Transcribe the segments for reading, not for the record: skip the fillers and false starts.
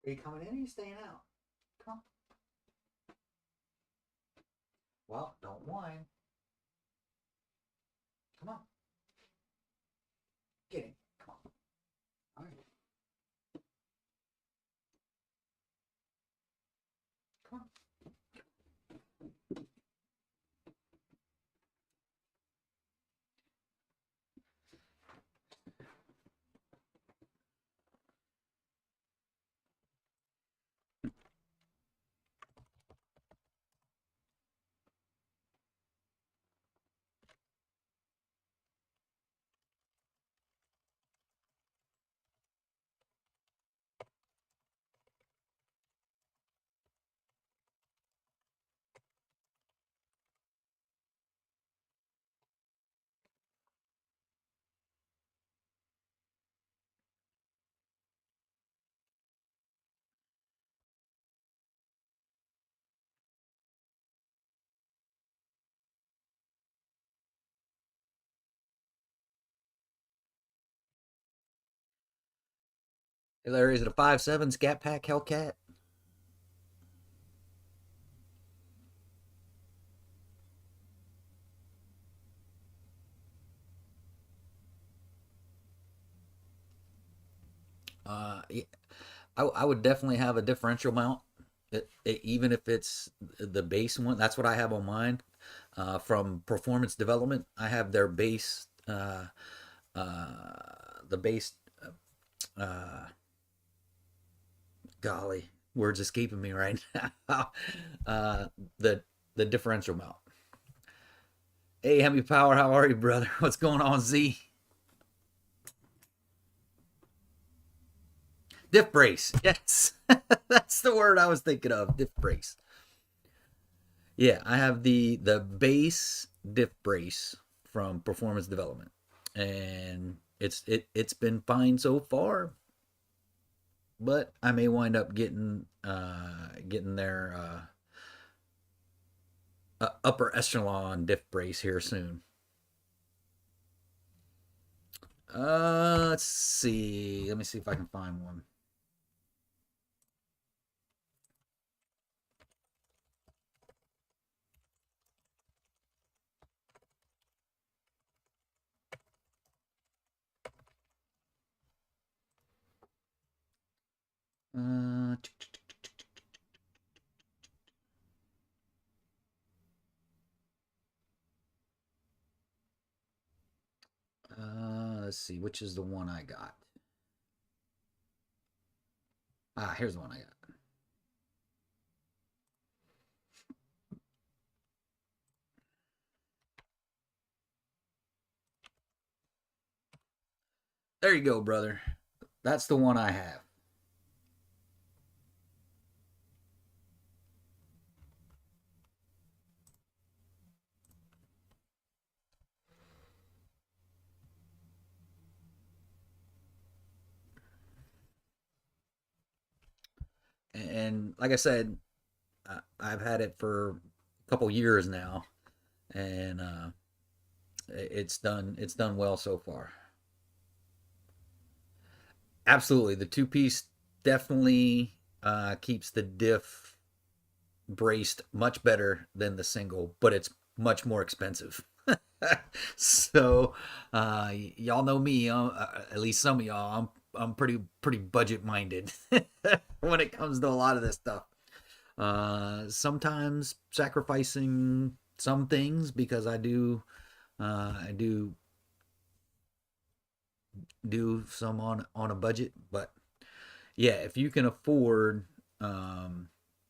Are you coming in or are you staying out? Come on. Well, don't whine. Come on. Get in. Come on. All right. Come on. Hey Larry, is it a 5.7 Scat Pack Hellcat? Yeah, I would definitely have a differential mount, even if it's the base one. That's what I have on mine. From Performance Development, I have their base, the base. Uh, Golly, words escaping me right now. uh, the the differential mount. Hey, Hemi Power, how are you, brother? What's going on, Z? Diff brace. Yes, that's the word I was thinking of. Diff brace. Yeah, I have the base diff brace from Performance Development, and it's been fine so far. But I may wind up getting their upper echelon diff brace here soon. Let's see. Let me see if I can find one. Uh, let's see. Which is the one I got? Ah, here's the one I got. There you go, brother. That's the one I have. And like I said, I've had it for a couple years now, and it's done well so far. Absolutely, the two piece definitely keeps the diff braced much better than the single, but it's much more expensive. So y'all know me, at least some of y'all. I'm pretty budget minded when it comes to a lot of this stuff. Sometimes sacrificing some things because I do some on a budget, but yeah, if you can afford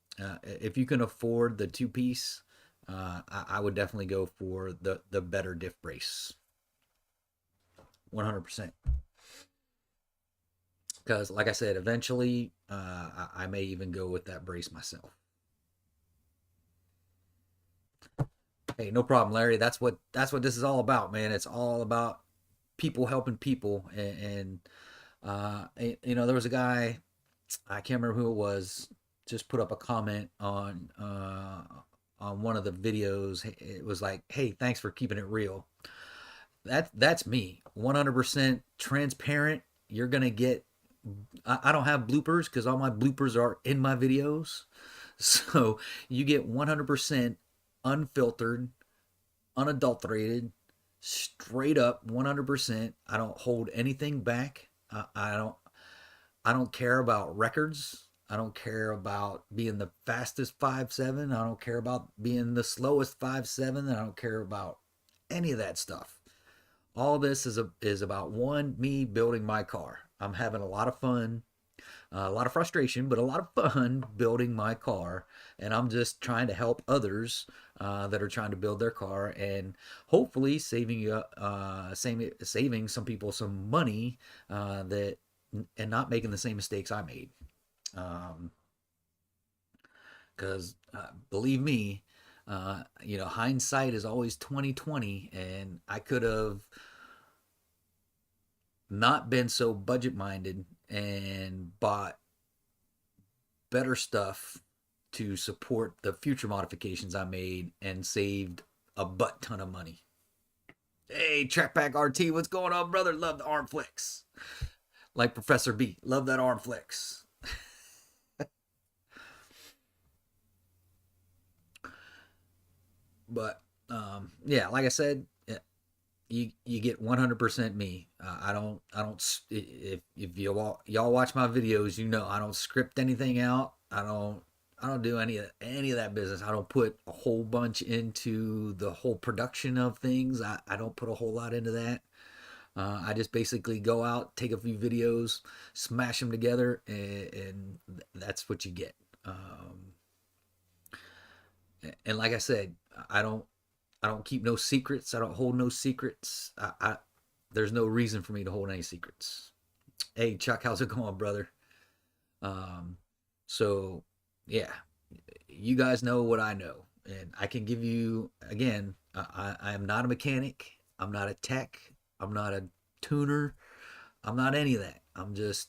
the two piece, I would definitely go for the better diff brace, 100%. Because like I said, eventually I may even go with that brace myself. Hey, no problem, Larry. That's what this is all about, man. It's all about people helping people, and there was a guy, I can't remember who it was, just put up a comment on one of the videos. It was like, "Hey, thanks for keeping it real." That's me, 100% transparent. You're gonna get I don't have bloopers because all my bloopers are in my videos. So you get 100% unfiltered, unadulterated, straight up 100%. I don't hold anything back. I don't care about records. I don't care about being the fastest 5.7. I don't care about being the slowest 5.7. I don't care about any of that stuff. All this is about one, me building my car. I'm having a lot of fun, a lot of frustration, but a lot of fun building my car. And I'm just trying to help others that are trying to build their car, and hopefully saving some people some money that and not making the same mistakes I made. Because believe me, hindsight is always 2020, and I could have not been so budget minded and bought better stuff to support the future modifications I made and saved a butt ton of money. Hey, Trackpack RT, what's going on, brother? Love the arm flicks. Like Professor B, love that arm flicks. But yeah, like I said, you get 100% me. I don't if y'all watch my videos, I don't script anything out. I don't do any of that business. I don't put a whole bunch into the whole production of things. I don't put a whole lot into that. I just basically go out, take a few videos, smash them together, and that's what you get. And like I said, I don't I don't keep no secrets. I don't hold no secrets. There's no reason for me to hold any secrets. Hey Chuck, how's it going, brother? Um, so yeah, you guys know what I know, and I can give you again. I am not a mechanic. I'm not a tech. I'm not a tuner. I'm not any of that. I'm just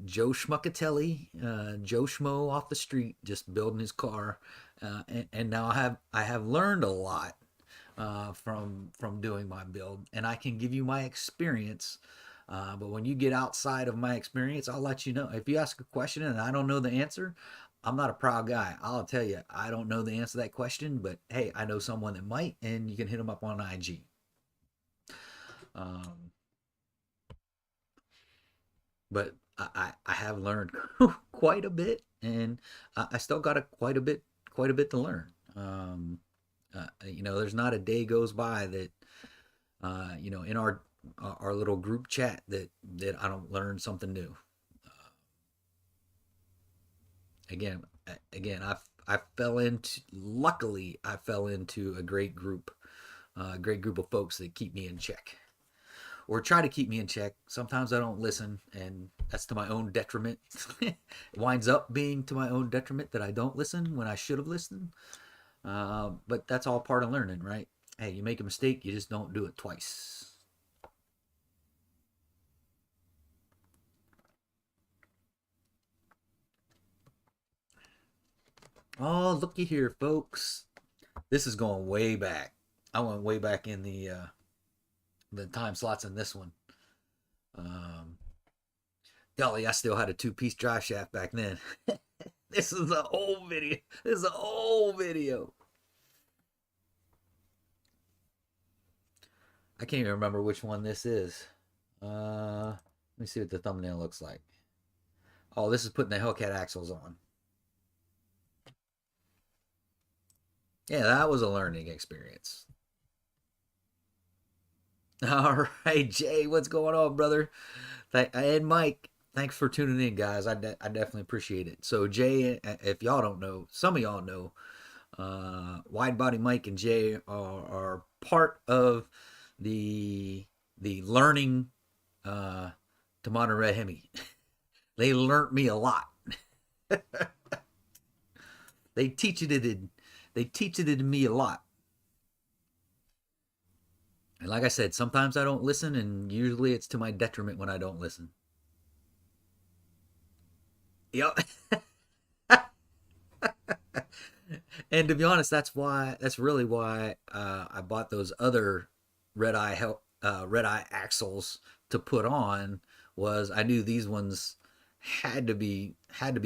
Joe Schmuckatelli, Joe Schmo off the street, just building his car. And now I have learned a lot from doing my build, and I can give you my experience. But when you get outside of my experience, I'll let you know. If you ask a question and I don't know the answer, I'm not a proud guy. I'll tell you I don't know the answer to that question, but hey, I know someone that might, and you can hit them up on IG. Um, but I have learned quite a bit, and I still got quite a bit to learn. There's not a day goes by that in our little group chat that I don't learn something new. Uh, again, I fell into luckily I fell into a great group of folks that keep me in check or try to keep me in check. Sometimes I don't listen, and that's to my own detriment. It winds up being to my own detriment that I don't listen when I should have listened. But that's all part of learning, right? Hey, you make a mistake, you just don't do it twice. Oh, looky here, folks. This is going way back. I went way back in the time slots in this one. Um, Golly, I still had a two-piece drive shaft back then. This is an old video. This is an old video. I can't even remember which one this is. Let me see what the thumbnail looks like. Oh, this is putting the Hellcat axles on. Yeah, that was a learning experience. All right, Jay, what's going on, brother? And Mike, thanks for tuning in, guys. I definitely appreciate it. So, Jay, if y'all don't know, some of y'all know, Wide Body Mike and Jay are part of the learning to modern red Hemi. They learned me a lot. they teach it in they teach it in me a lot. And like I said, sometimes I don't listen, and usually it's to my detriment when I don't listen. Yep. And to be honest, that's really why I bought those other red eye axles to put on. Was I knew these ones had to be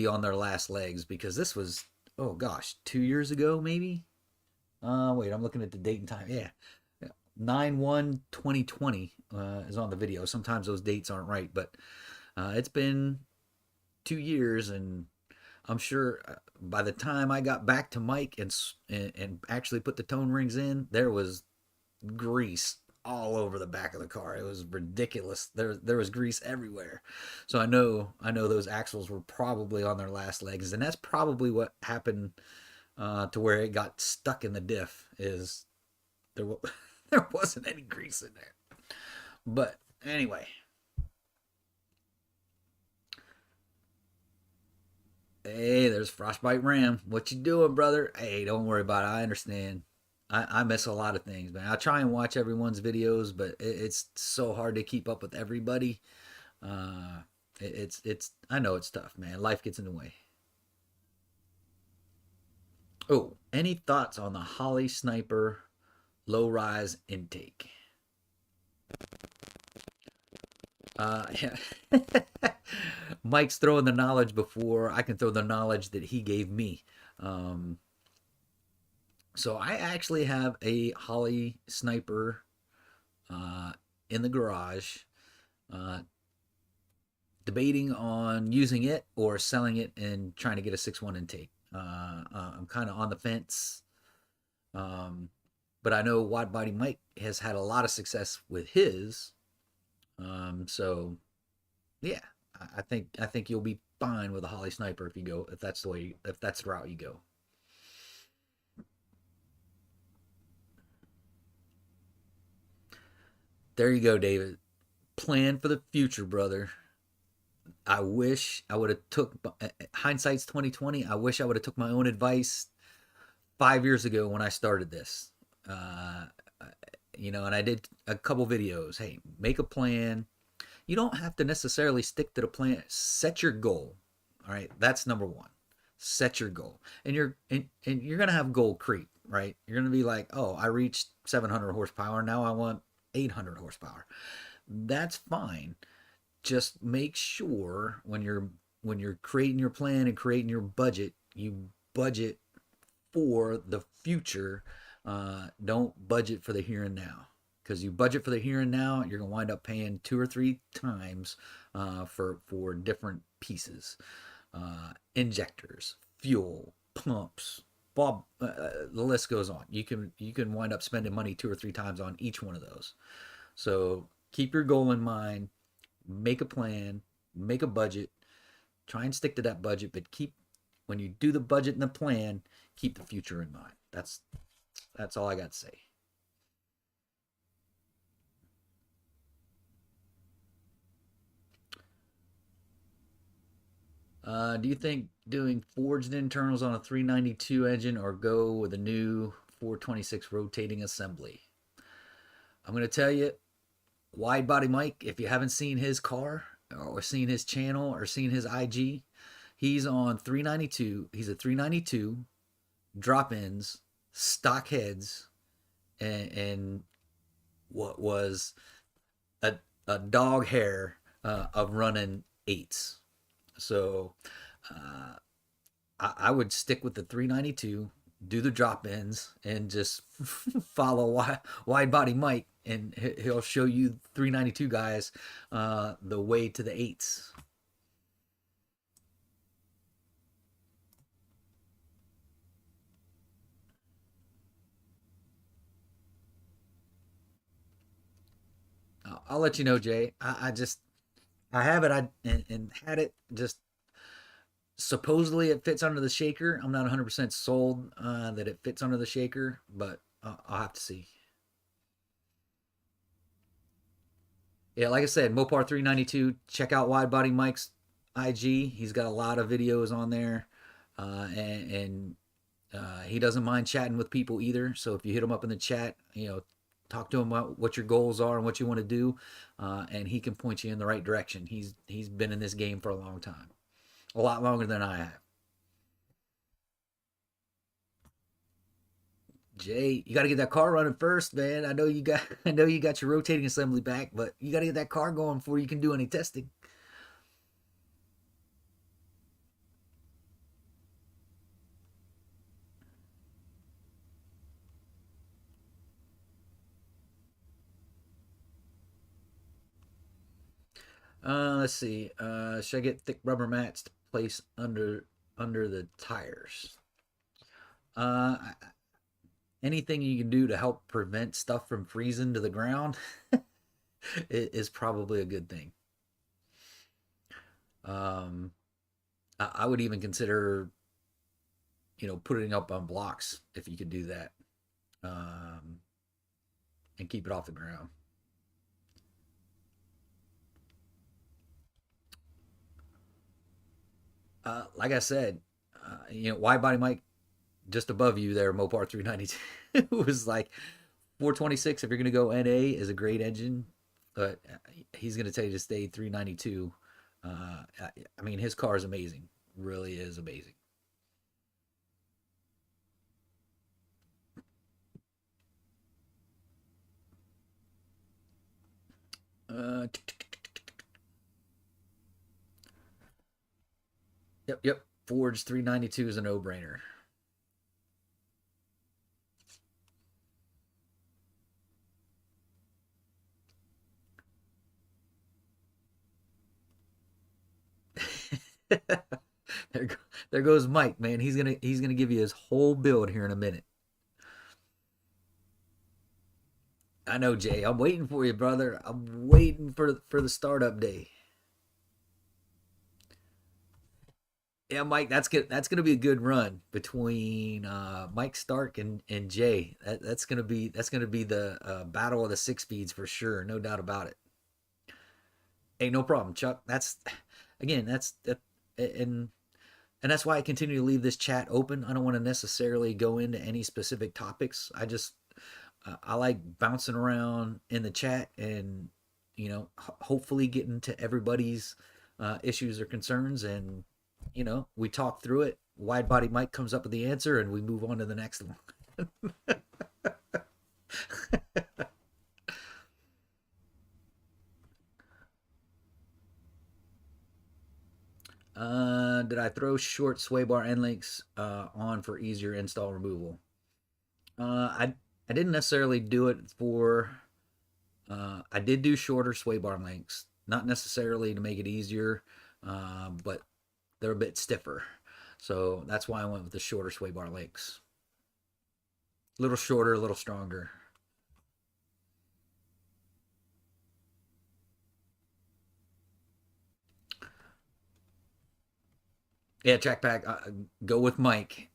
on their last legs because this was, oh gosh, 2 years ago maybe. Wait, I'm looking at the date and time. Yeah, 9/1/2020 is on the video. Sometimes those dates aren't right, but it's been 2 years, and I'm sure by the time I got back to Mike and actually put the tone rings in, there was grease all over the back of the car. It was ridiculous. There was grease everywhere. So I know those axles were probably on their last legs, and that's probably what happened to where it got stuck in the diff. Is there there wasn't any grease in there. But anyway, hey, there's Frostbite Ram. What you doing, brother? Hey, don't worry about it. I understand. I miss a lot of things, man. I try and watch everyone's videos, but it's so hard to keep up with everybody. Uh, it's I know it's tough, man. Life gets in the way. Oh, any thoughts on the Holly Sniper low rise intake? Yeah. Mike's throwing the knowledge before I can throw the knowledge that he gave me. Um, so I actually have a Holly Sniper uh, in the garage, uh, debating on using it or selling it and trying to get a 6.1 intake. I'm kind of on the fence, um, but I know Wide Body Mike has had a lot of success with his. So yeah, I think you'll be fine with a Holly Sniper if you go if that's the way if that's the route you go. There you go, David. Plan for the future, brother. I wish I would have took hindsight's 2020. I wish I would have took my own advice 5 years ago when I started this. Uh, and I did a couple videos. Hey, make a plan. You don't have to necessarily stick to the plan. Set your goal. All right, that's number one. Set your goal, and you're gonna have goal creep, right? You're gonna be like, oh, I reached 700 horsepower. Now I want 800 horsepower. That's fine. Just make sure when you're creating your plan and creating your budget, you budget for the future. Don't budget for the here and now, because you budget for the here and now, you're gonna wind up paying two or three times for different pieces, injectors, fuel, pumps. Bob, the list goes on. You can wind up spending money two or three times on each one of those. So keep your goal in mind, make a plan, make a budget, try and stick to that budget, but keep when you do the budget and the plan, keep the future in mind. That's all I got to say. Do you think doing forged internals on a 392 engine or go with a new 426 rotating assembly? I'm going to tell you, Wide Body Mike, if you haven't seen his car or seen his channel or seen his IG, he's on 392. He's a 392 drop ins, stock heads, and what was a, a dog hair of running eights. So uh, I would stick with the 392, do the drop ins, and just follow wide body Mike, and he'll show you 392 guys the way to the eights. I'll let you know, Jay. I have it. And had it just supposedly it fits under the shaker. I'm not 100% sold that it fits under the shaker, but I'll have to see. Yeah, like I said, Mopar 392. Check out Wide Body Mike's IG. He's got a lot of videos on there, and he doesn't mind chatting with people either. So if you hit him up in the chat, talk to him about what your goals are and what you want to do, and he can point you in the right direction. He's been in this game for a long time, a lot longer than I have. Jay, you got to get that car running first, man. I know you got your rotating assembly back, but you got to get that car going before you can do any testing. Let's see. Should I get thick rubber mats to place under the tires? Uh, Anything you can do to help prevent stuff from freezing to the ground is probably a good thing. Um, I would even consider, putting up on blocks if you could do that, um, and keep it off the ground. Like I said, wide body Mike just above you there, Mopar 392 was like 426. If you're gonna go NA, is a great engine, but he's gonna tell you to stay 392. I mean, his car is amazing, really is amazing. Uh, yep. Ford's 392 is a no-brainer. there, there goes Mike, man. He's gonna give you his whole build here in a minute. I know, Jay. I'm waiting for you, brother. I'm waiting for the startup day. Yeah, Mike, that's gonna be a good run between Mike Stark and Jay. That's gonna be the battle of the six speeds for sure, no doubt about it. Hey, no problem, Chuck. That's again, that's that, and and that's why I continue to leave this chat open. I don't want to necessarily go into any specific topics. I like bouncing around in the chat and hopefully getting to everybody's issues or concerns, and we talk through it. Wide body Mike comes up with the answer, and we move on to the next one. Did I throw short sway bar end links on for easier install removal? I didn't necessarily do it for. I did do shorter sway bar lengths, not necessarily to make it easier, but they're a bit stiffer. So that's why I went with the shorter sway bar lengths. A little shorter, a little stronger. Yeah, track pack. Go with Mike.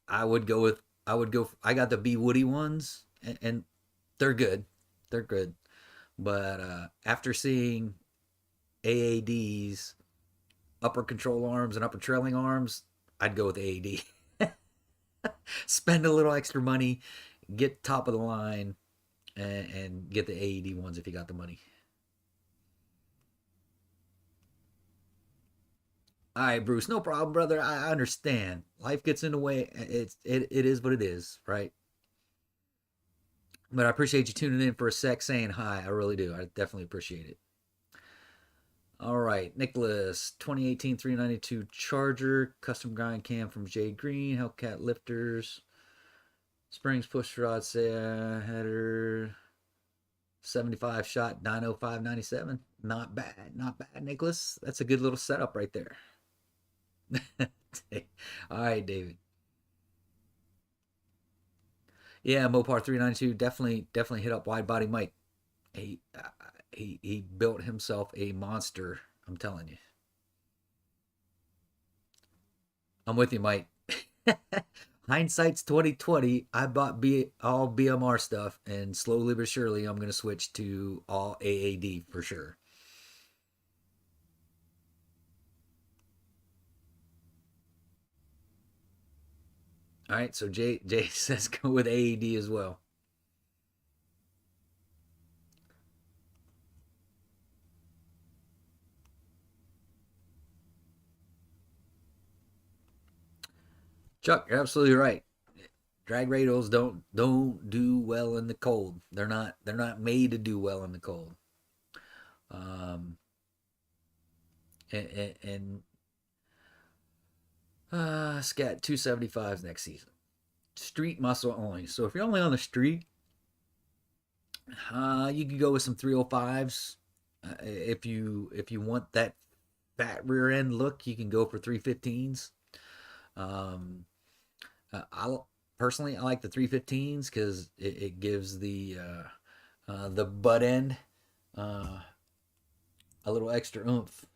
I would go with. I would go. I got the B Woody ones, and they're good. They're good. But after seeing AAD's upper control arms and upper trailing arms, I'd go with AAD. Spend a little extra money, get top of the line, and get the AED ones if you got the money. All right, Bruce, no problem, brother. I understand. Life gets in the way. It is what it is, right? But I appreciate you tuning in for a sec, saying hi. I really do. I definitely appreciate it. All right, Nicholas, 2018 392 Charger, custom grind cam from Jay Green, Hellcat lifters, springs push rod, say header, 75 shot, 90597. Not bad, not bad, Nicholas. That's a good little setup right there. All right, David. Yeah, Mopar 392 definitely hit up wide body Mike. He built himself a monster. I'm telling you. I'm with you, Mike. Hindsight's 2020. I bought all BMR stuff, and slowly but surely, I'm gonna switch to all AAD for sure. All right, so Jay says go with AAD as well. Chuck, you're absolutely right. Drag radials don't do well in the cold. They're not made to do well in the cold. Um, and Scat 275s next season. Street muscle only. So if you're only on the street, you could go with some 305s. If you want that fat rear end look, you can go for 315s. Um, I personally I like the 315s because it gives the butt end uh, a little extra oomph.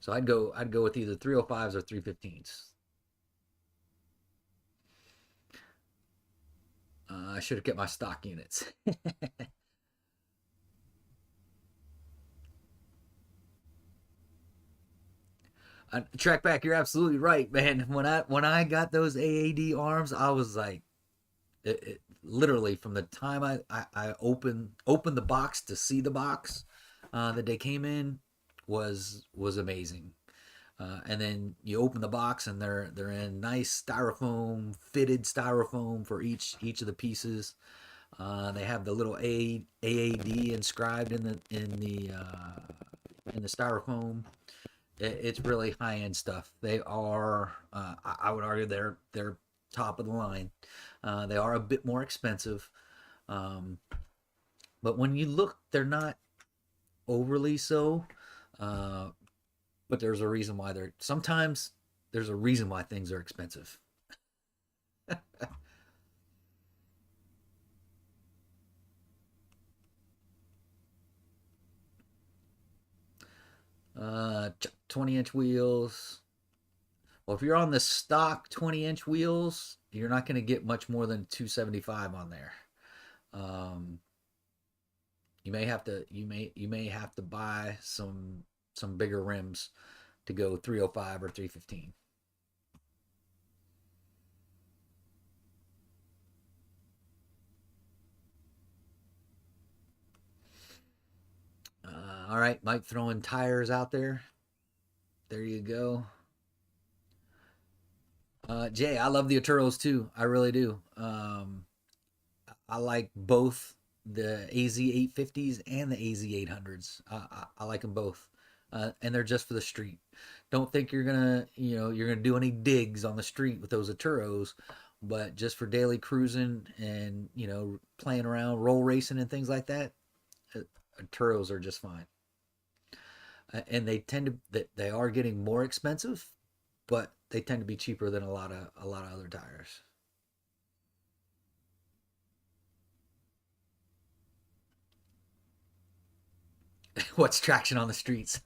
So I'd go with either 305s or 315s. I should have kept my stock units. Track back, you're absolutely right, man. When I got those AAD arms, I was like, literally from the time I opened the box to see the box that they came in was amazing. And then you open the box and they're in nice styrofoam, fitted styrofoam for each of the pieces. They have the little AAD inscribed in the styrofoam. It's really high end stuff. They are, I would argue, they're top of the line. They are a bit more expensive, um, but when you look, they're not overly so. Uh, but there's a reason why they're sometimes there's a reason why things are expensive. 20-inch wheels. Well, if you're on the stock 20-inch wheels, you're not going to get much more than 275 on there. Um, you may have to buy some bigger rims to go 305 or 315. All right, Mike throwing tires out there. There you go. Jay, I love the Aturos too. I really do. I like both the AZ 850s and the AZ 800s. I like them both, and they're just for the street. Don't think you're gonna do any digs on the street with those Aturos, but just for daily cruising and playing around, roll racing and things like that, uh, Aturos are just fine. And they are getting more expensive, but they tend to be cheaper than a lot of other tires. What's traction on the streets?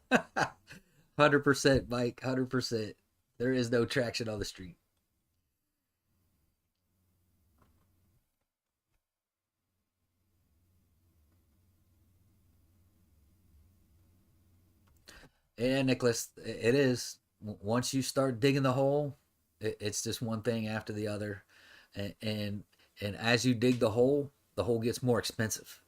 100%, Mike. 100%. There is no traction on the street. And Nicholas, it is. Once you start digging the hole, it's just one thing after the other, and as you dig the hole gets more expensive.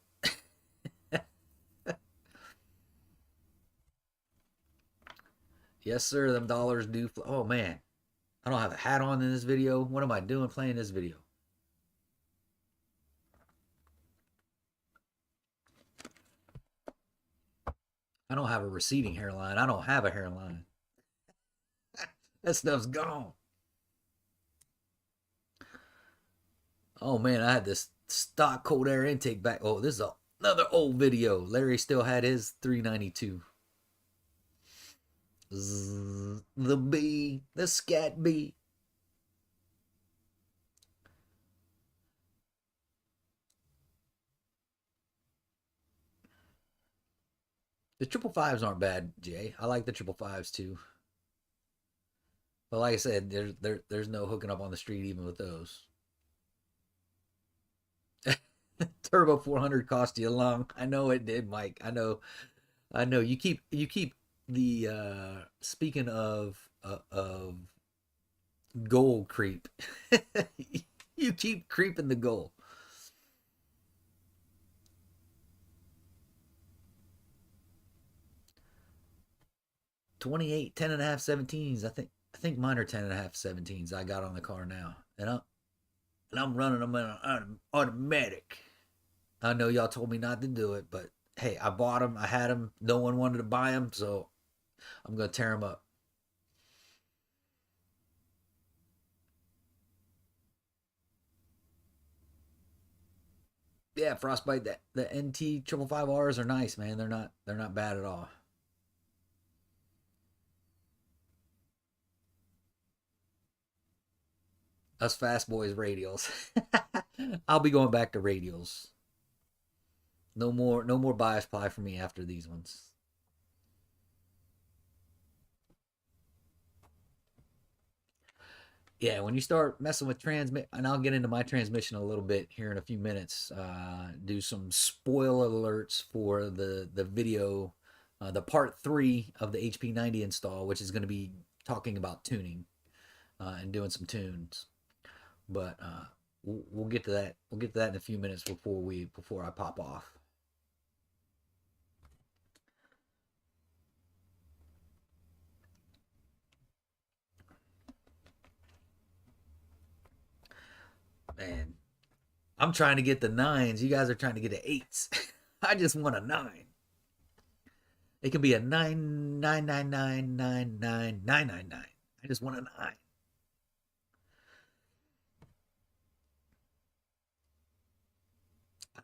Yes, sir. Them dollars do. Oh man, I don't have a hat on in this video. What am I doing playing this video? I don't have a receding hairline. I don't have a hairline. That stuff's gone. Oh man, I had this stock cold air intake back. Oh, this is another old video. Larry still had his 392. The B, the Scat B. The triple fives aren't bad, Jay. I like the triple fives too. But like I said, there's no hooking up on the street even with those. Turbo 400 cost you a long. I know it did, Mike. I know. You keep the speaking of goal creep. You keep creeping the goal. 28, 10 and a half 17s. I think mine are 10 and a half 17s I got on the car now. And I'm running them in an automatic. I know y'all told me not to do it, but hey, I bought them. I had them. No one wanted to buy them, so I'm going to tear them up. Yeah, Frostbite. That the NT 555Rs are nice, man. They're not bad at all. Us fast boys radials. I'll be going back to radials. No more bias ply for me after these ones. Yeah, when you start messing with transmit, and I'll get into my transmission a little bit here in a few minutes. Do some spoiler alerts for the video, the part 3 of the HP90 install, which is going to be talking about tuning and doing some tunes. But we'll get to that. We'll get to that in a few minutes before I pop off. Man, I'm trying to get the nines. You guys are trying to get the eights. I just want a nine. It can be a 999999999. I just want a nine.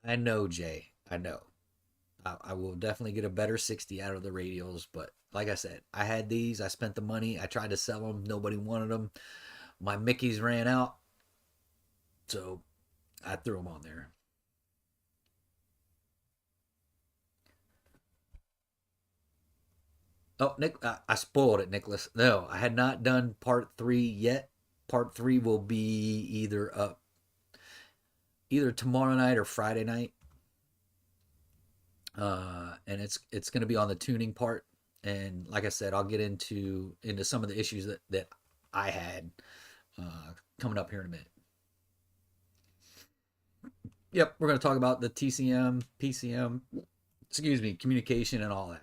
I know, Jay. I know. I will definitely get a better 60 out of the radials, but like I said, I had these. I spent the money. I tried to sell them. Nobody wanted them. My Mickeys ran out, so I threw them on there. Oh, Nick, I spoiled it, Nicholas. No, I had not done part 3 yet. Part 3 will be either tomorrow night or Friday night, and it's going to be on the tuning part. And like I said, I'll get into some of the issues that I had coming up here in a minute. Yep, we're going to talk about the TCM, PCM, excuse me, communication, and all that.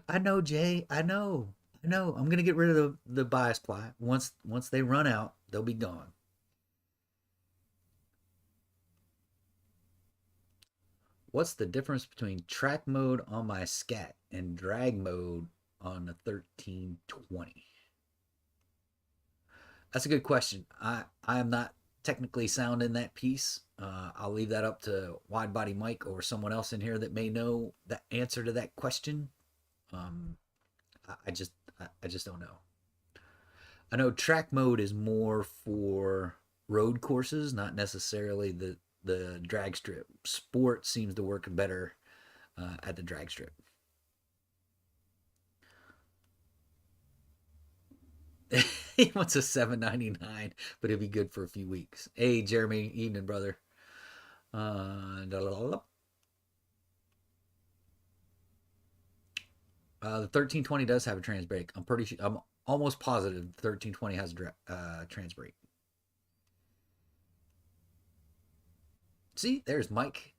I know, Jay. I know. I know. I'm gonna get rid of the bias ply. Once they run out, they'll be gone. What's the difference between track mode on my Scat and drag mode on the 1320? That's a good question. I am not technically sound in that piece. I'll leave that up to Wide Body Mike or someone else in here that may know the answer to that question. Um, I just don't know. I know track mode is more for road courses, not necessarily the drag strip. Sport seems to work better at the drag strip. He wants a 799, but it'll be good for a few weeks. Hey, Jeremy, evening, brother. Uh, the 1320 does have a trans brake. I'm pretty sure. I'm almost positive the 1320 has a trans brake. See, there's Mike.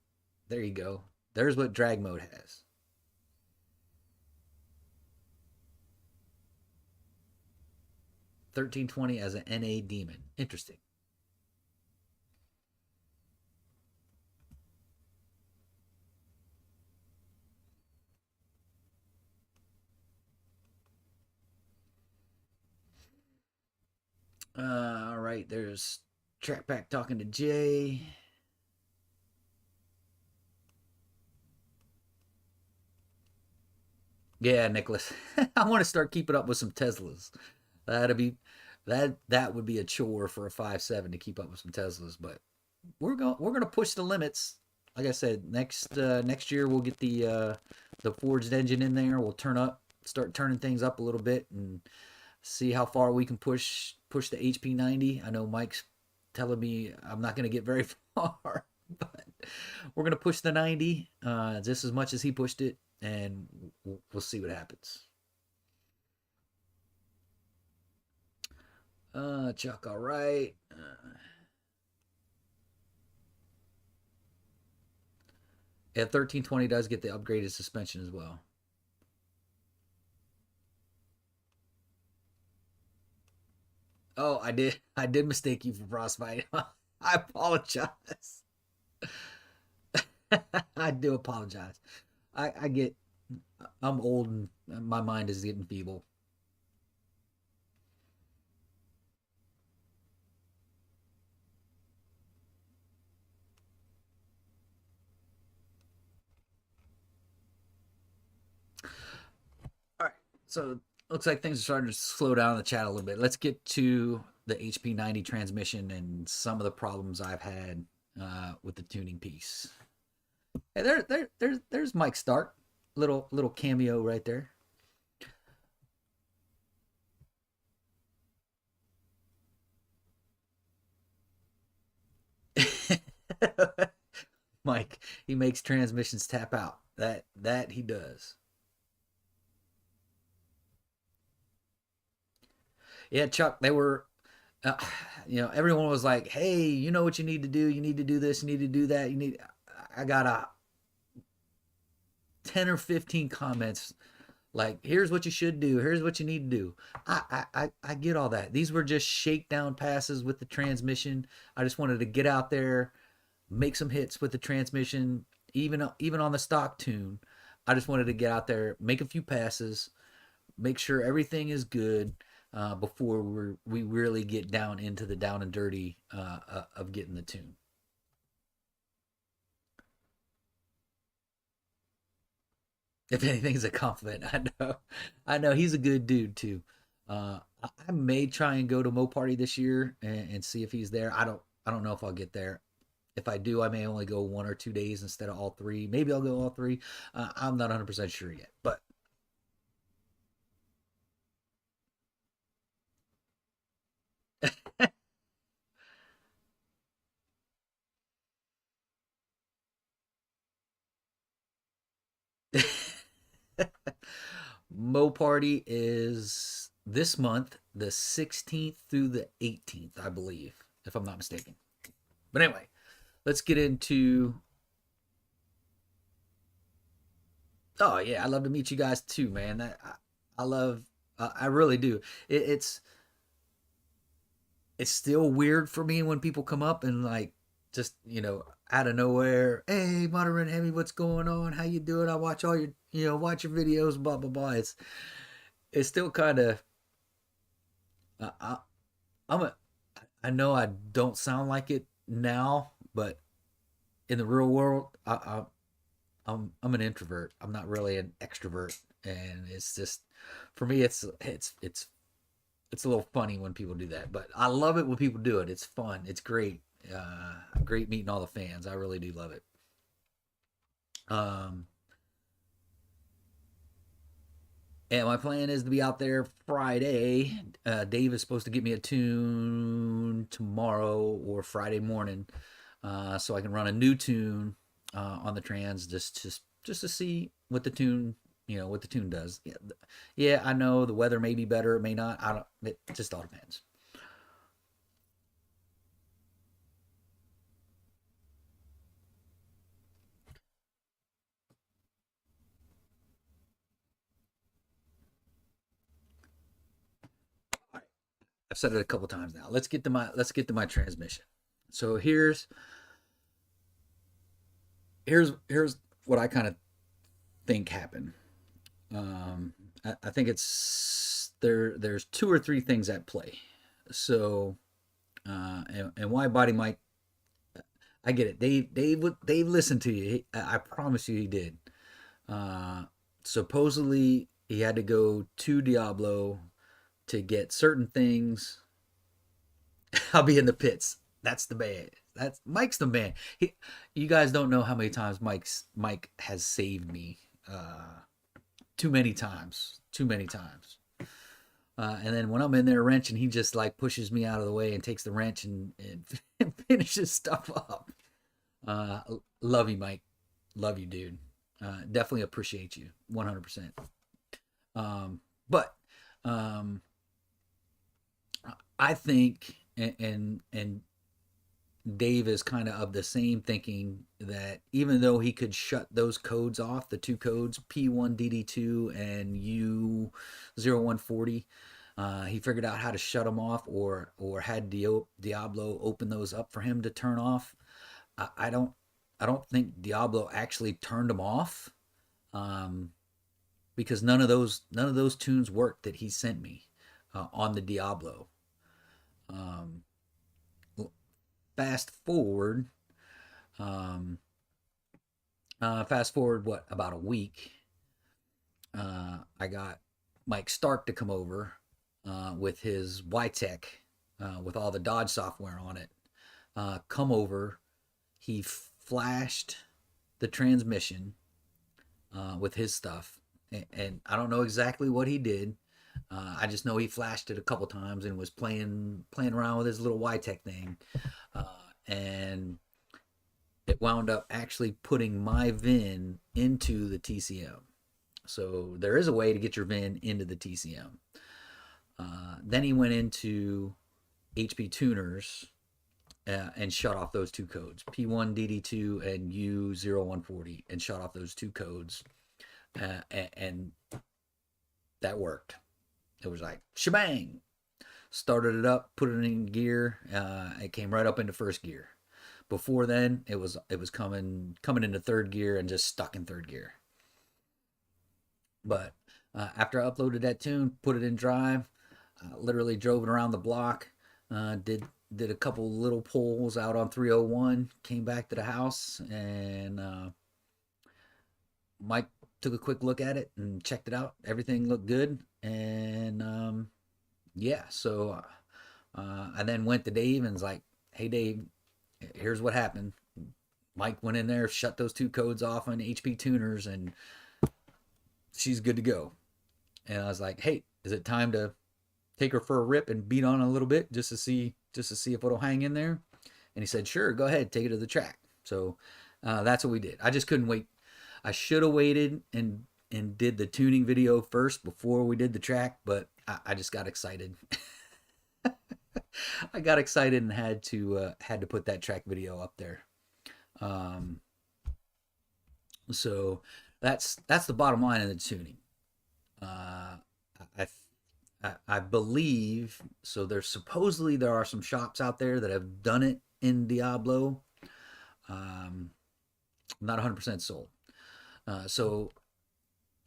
There you go. There's what drag mode has. 1320 as an NA demon. Interesting. All right, there's Track Pack talking to Jay. Yeah, Nicholas. I want to start keeping up with some Teslas. That'd be that would be a chore for a 5.7 to keep up with some Teslas, but we're gonna push the limits. Like I said, next year we'll get the forged engine in there. We'll start turning things up a little bit, and see how far we can push the HP90. I know Mike's telling me I'm not gonna get very far, but we're gonna push the 90 just as much as he pushed it, and we'll see what happens. Chuck, all right. Yeah, 1320 does get the upgraded suspension as well. Oh, I did mistake you for frostbite. I apologize. I do apologize. I get I'm old and my mind is getting feeble. So looks like things are starting to slow down in the chat a little bit. Let's get to the HP90 transmission and some of the problems I've had with the tuning piece. Hey, there's Mike Stark, little cameo right there. Mike, he makes transmissions tap out. That he does. Yeah, Chuck, they were uh, everyone was like, "Hey, you know what you need to do? You need to do this, you need to do that. You need I got a 10 or 15 comments like, here's what you should do, here's what you need to do. I get all that. These were just shakedown passes with the transmission. I just wanted to get out there, make some hits with the transmission, even on the stock tune. I just wanted to get out there, make a few passes, make sure everything is good before we really get down into the down and dirty of getting the tune. If anything's a compliment, I know he's a good dude too. I may try and go to Mo Party this year and see if he's there. I don't know if I'll get there. If I do, I may only go 1 or 2 days instead of all three. Maybe I'll go all three. I'm not 100% sure yet, but Mo Party is this month, the 16th through the 18th, I believe, if I'm not mistaken. But anyway, let's get into. Oh yeah, I love to meet you guys too, man. I love, I really do. It's still weird for me when people come up and like just out of nowhere, hey, Modern Heavy, what's going on? How you doing? I watch all your watch your videos, blah blah blah. It's still kind of I, I'm a I know I don't sound like it now, but in the real world, I'm an introvert. I'm not really an extrovert, and it's just for me, it's a little funny when people do that, but I love it when people do it. It's fun. It's great. Great meeting all the fans. I really do love it. Um, and my plan is to be out there Friday. Dave is supposed to get me a tune tomorrow or Friday morning, so I can run a new tune on the trans just to see what the tune what the tune does. Yeah, yeah, I know the weather may be better, it may not. I don't. It just all depends. All right, I've said it a couple times now. Let's get to my transmission. So here's what I kind of think happened. I think there's two or three things at play. So and why body Mike? I get it. Dave listened to you. I promise you he did. Uh, Supposedly he had to go to Diablo to get certain things. I'll be in the pits. That's the man. That's Mike's the man. You guys don't know how many times Mike has saved me. Too many times. Too many times. And then when I'm in there wrenching, he just like pushes me out of the way and takes the wrench and finishes stuff up. Uh, Love you, Mike. Love you, dude. Definitely appreciate you, 100%. But um, I think, and Dave is kind of the same thinking that even though he could shut those codes off, the two codes P1DD2 and U0140, he figured out how to shut them off, or had Diablo open those up for him to turn off. I don't I don't think Diablo actually turned them off, um, because none of those tunes worked that he sent me on the Diablo. Um, fast forward, um, fast forward what about a week? I got Mike Stark to come over with his YTech with all the Dodge software on it. Come over. He flashed the transmission with his stuff, and I don't know exactly what he did. I just know he flashed it a couple times and was playing around with his little YTech thing, and it wound up actually putting my VIN into the TCM. So there is a way to get your VIN into the TCM. Then he went into HP Tuners and shut off those two codes, P1DD2 and U0140, and shut off those two codes. And that worked. It was like shebang. Started it up, put it in gear. It came right up into first gear. Before then, it was coming into third gear and just stuck in third gear. But after I uploaded that tune, put it in drive, literally drove it around the block, did a couple little pulls out on 301, came back to the house, and Mike took a quick look at it and checked it out. Everything looked good, and yeah, so I then went to Dave and was like, "Hey, Dave, here's what happened." Mike went in there, shut those two codes off on HP Tuners, and she's good to go. And I was like, "Hey, is it time to take her for a rip and beat on a little bit just to see if it'll hang in there?" And he said, "Sure, go ahead, take it to the track." So that's what we did. I just couldn't wait. I should have waited and did the tuning video first before we did the track, but I just got excited. I got excited and had to put that track video up there. So that's the bottom line of the tuning. I believe so. There are some shops out there that have done it in Diablo. Not 100% sold. So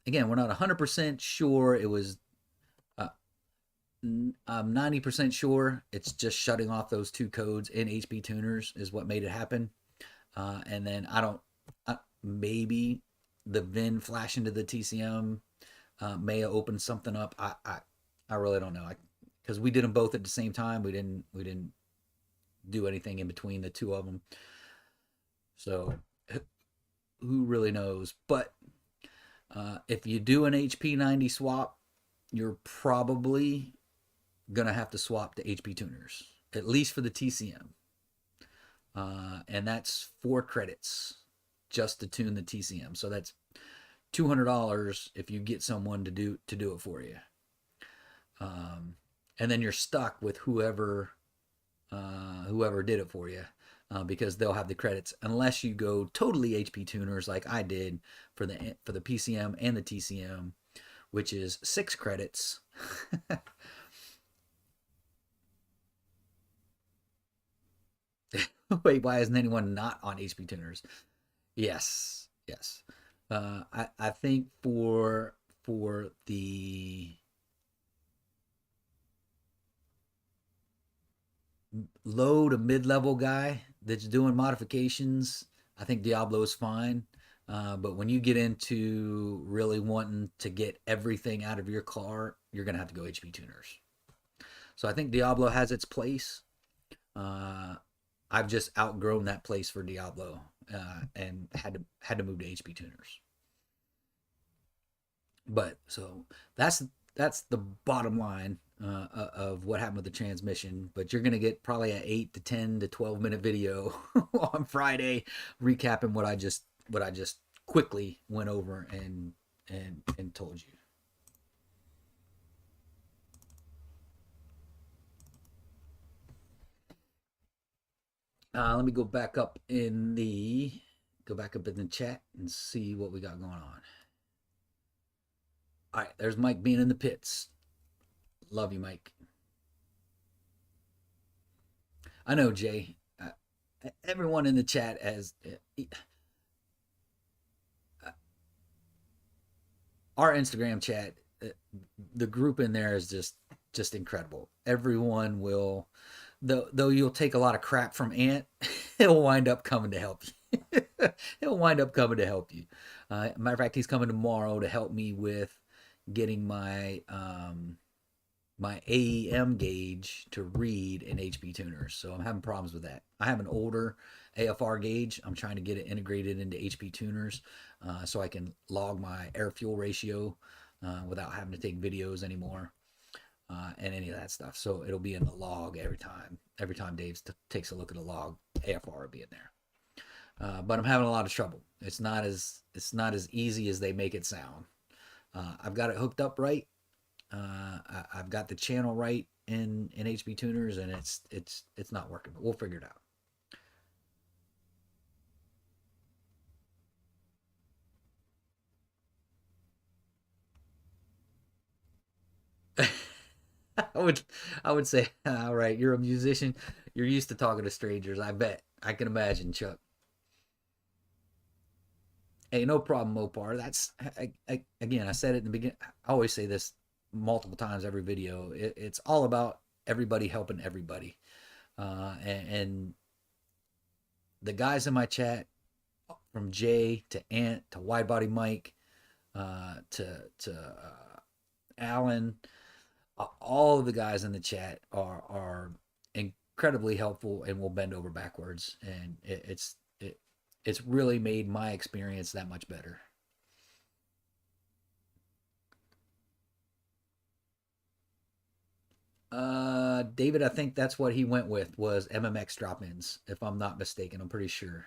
again, we're not 100% sure it was. I'm 90% sure it's just shutting off those two codes in HP Tuners is what made it happen. And then maybe the VIN flash into the TCM may have opened something up. I really don't know, because we did them both at the same time. We didn't do anything in between the two of them. So who really knows? But if you do an HP90 swap, you're probably gonna have to swap to HP Tuners, at least for the TCM, and that's 4 credits just to tune the TCM. So that's $200 if you get someone to do it for you, and then you're stuck with whoever did it for you, because they'll have the credits unless you go totally HP Tuners like I did for the PCM and the TCM, which is 6 credits. Wait, why isn't anyone not on HP Tuners? Yes. I think for the low to mid-level guy that's doing modifications, I think Diablo is fine. But when you get into really wanting to get everything out of your car, you're gonna have to go HP Tuners. So I think Diablo has its place. I've just outgrown that place for Diablo, and had to move to HP Tuners. But so that's the bottom line of what happened with the transmission. But you're gonna get probably an 8 to 10 to 12 minute video on Friday recapping what I just quickly went over and told you. Let me go back up in the chat and see what we got going on. All right, there's Mike being in the pits. Love you, Mike. I know, Jay. Everyone in the chat has our Instagram chat. The group in there is just incredible. Everyone will, though you'll take a lot of crap from Ant, he'll wind up coming to help you. He'll wind up coming to help you. Matter of fact, he's coming tomorrow to help me with getting my AEM gauge to read in HP tuners. So I'm having problems with that. I have an older AFR gauge. I'm trying to get it integrated into HP tuners so I can log my air fuel ratio without having to take videos anymore and any of that stuff. So it'll be in the log every time. Every time Dave takes a look at the log, AFR will be in there. But I'm having a lot of trouble. It's not as easy as they make it sound. I've got it hooked up right. I've got the channel right in HB tuners, and it's not working. But we'll figure it out. I would say, all right, you're a musician. You're used to talking to strangers. I bet. I can imagine, Chuck. Hey, no problem, Mopar. Again, I said it in the beginning. I always say this multiple times every video. It's all about everybody helping everybody. And the guys in my chat, from Jay to Ant to Wide Body Mike to Alan, all of the guys in the chat are incredibly helpful and will bend over backwards. And it's really made my experience that much better. David, I think that's what he went with was MMX drop-ins, if I'm not mistaken. I'm pretty sure.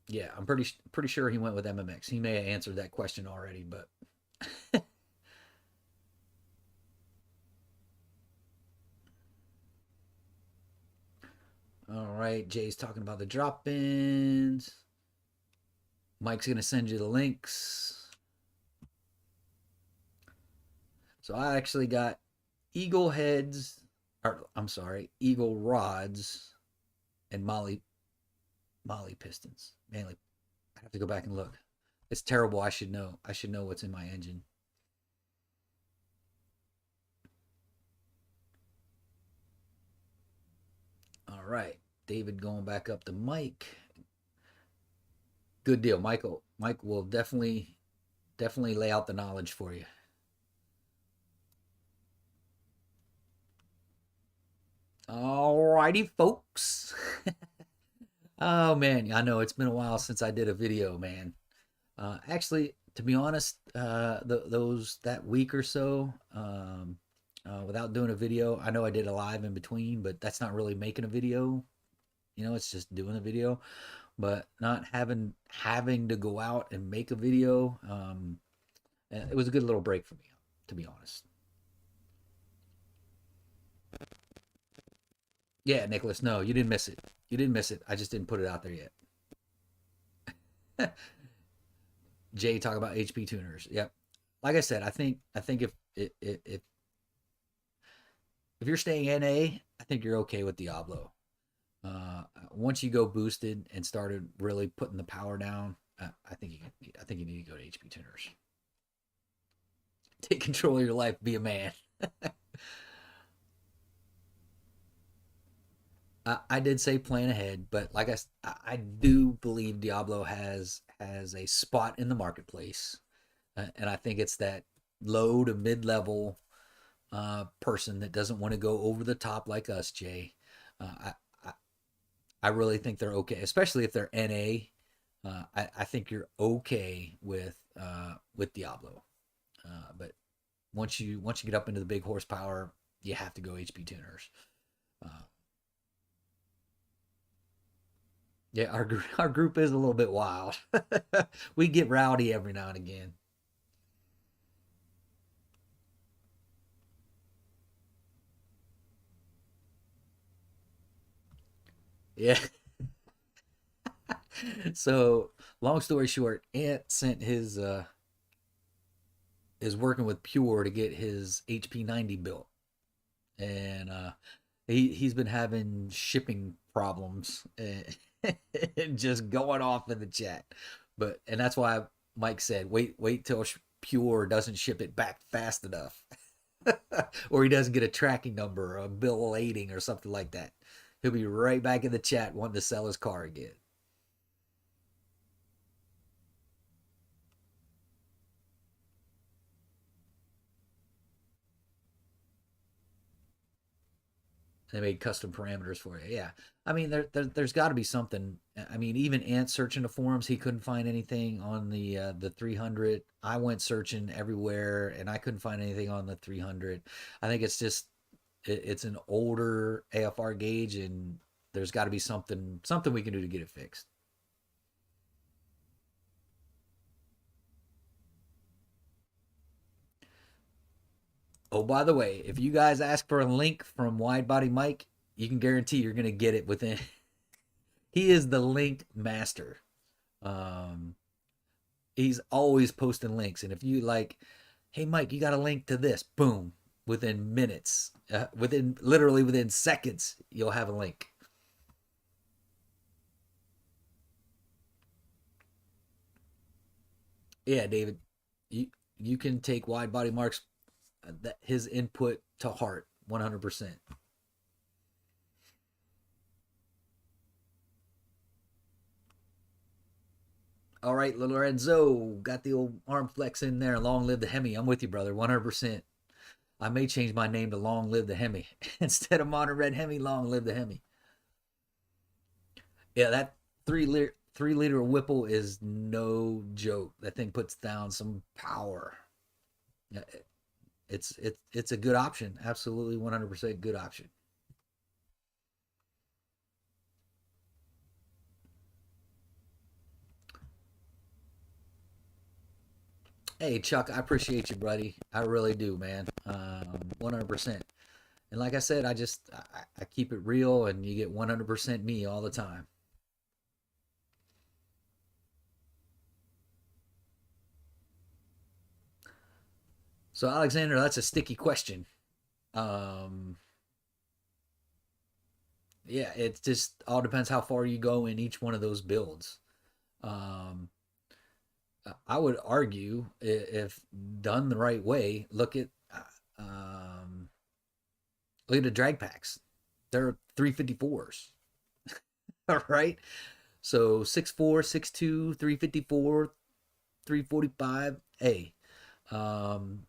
Yeah, I'm pretty sure he went with MMX. He may have answered that question already, but all right. Jay's talking about the drop-ins. Mike's gonna send you the links. So I actually got eagle heads, or I'm sorry, eagle rods, and Molly pistons. Manly. I have to go back and look. It's terrible. I should know. I should know what's in my engine. All right. David going back up to Mike. Good deal, Michael. Mike will definitely lay out the knowledge for you. All righty, folks. Oh man, I know it's been a while since I did a video, man. Actually, to be honest, those that week or so, without doing a video, I know I did a live in between, but that's not really making a video. It's just doing a video. But not having to go out and make a video, it was a good little break for me, to be honest. Yeah, Nicholas, no, you didn't miss it. You didn't miss it. I just didn't put it out there yet. Jay talk about HP tuners. Yep. Like I said, I think if you're staying NA, I think you're okay with Diablo. Once you go boosted and started really putting the power down, I think you need to go to HP tuners. Take control of your life. Be a man. I did say plan ahead, but like I do believe Diablo has a spot in the marketplace, and I think it's that low to mid level person that doesn't want to go over the top like us, Jay. I I really think they're okay, especially if they're NA. I think you're okay with Diablo, but once you get up into the big horsepower, you have to go HP tuners. Uh, yeah, our group is a little bit wild. We get rowdy every now and again. Yeah. So long story short, Ant sent his is working with Pure to get his HP90 built, and he's been having shipping problems and just going off in the chat. And that's why Mike said, wait till Pure doesn't ship it back fast enough, or he doesn't get a tracking number or a bill of lading or something like that. He'll be right back in the chat wanting to sell his car again. They made custom parameters for you. Yeah. I mean, there's got to be something. I mean, even Ant searching the forums, he couldn't find anything on the 300. I went searching everywhere, and I couldn't find anything on the 300. I think it's just it's an older AFR gauge, and there's got to be something we can do to get it fixed. Oh, by the way, if you guys ask for a link from Wide Body Mike, you can guarantee you're gonna get it within. He is the link master. Um, he's always posting links, and if you like, hey Mike, you got a link to this, boom, within minutes, within literally within seconds, you'll have a link. Yeah, David, you you can take Wide Body Mark's his input to heart, 100%. All right, Lorenzo, got the old arm flex in there. Long live the Hemi. I'm with you, brother, 100%. I may change my name to Long Live the Hemi instead of Modern Red Hemi. Long Live the Hemi. Yeah, that 3 liter Whipple is no joke. That thing puts down some power. Yeah, it's a good option. Absolutely, 100% good option. Hey Chuck, I appreciate you, buddy. I really do, man. 100%. And like I said, I keep it real, and you get 100% me all the time. So Alexander, that's a sticky question. Um, yeah, it just all depends how far you go in each one of those builds. Um, I would argue if done the right way, um, look at the drag packs. They're 354s. All right. So 6'4", 6'2", 354, 345. Hey, um,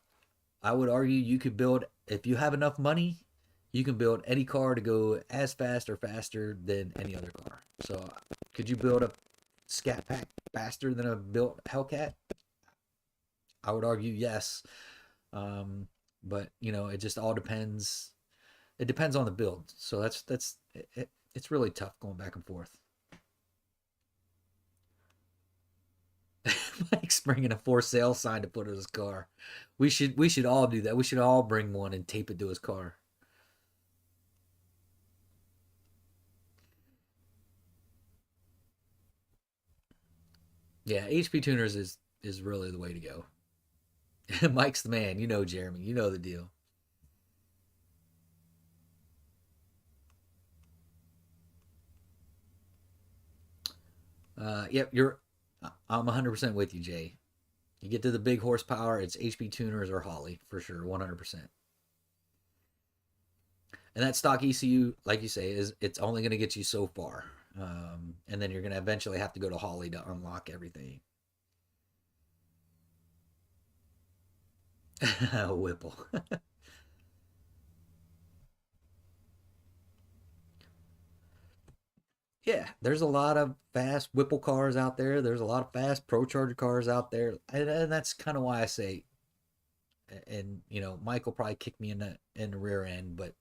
I would argue you could build, if you have enough money, you can build any car to go as fast or faster than any other car. So could you build a Scat Pack faster than a built Hellcat? I would argue yes. Um, but it just all depends. It depends on the build. So it's really tough going back and forth. Mike's bringing a for sale sign to put in his car. We should all do that. We should all bring one and tape it to his car. Yeah, HP tuners is really the way to go. Mike's the man. You know, Jeremy. You know the deal. Yep, I'm 100% with you, Jay. You get to the big horsepower, it's HP tuners or Holly for sure, 100%. And that stock ECU, like you say, is it's only going to get you so far, and then you're going to eventually have to go to Holly to unlock everything. Whipple. Yeah, there's a lot of fast Whipple cars out there. There's a lot of fast Pro Charger cars out there, and that's kind of why I say, and Mike will probably kick me in the rear end, but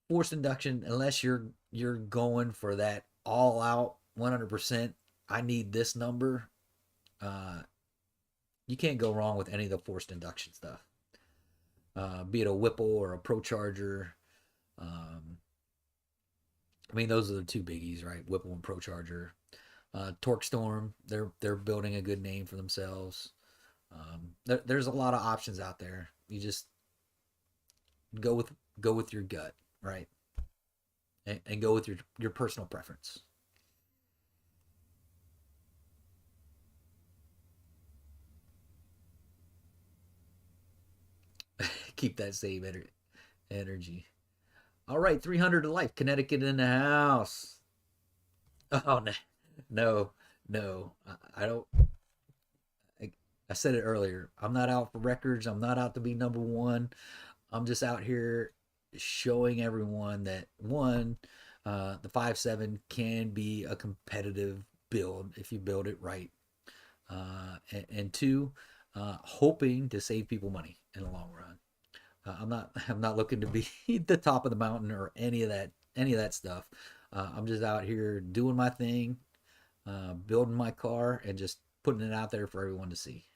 forced induction, unless you're going for that all out 100%, I need this number. Uh, you can't go wrong with any of the forced induction stuff. Be it a Whipple or a Pro Charger. Um, I mean, those are the two biggies, right? Whipple and Pro Charger. Torque Storm, they're building a good name for themselves. There's a lot of options out there. You just go with go with your gut, right? And go with your personal preference. Keep that same energy. All right, 300 to life. Connecticut in the house. Oh no, no, no. I don't. I, I said it earlier. I'm not out for records. I'm not out to be number one. I'm just out here. showing everyone that one, the 5.7 can be a competitive build if you build it right, and two, hoping to save people money in the long run. I'm not looking to be the top of the mountain or any of that stuff. I'm just out here doing my thing, building my car, and just putting it out there for everyone to see.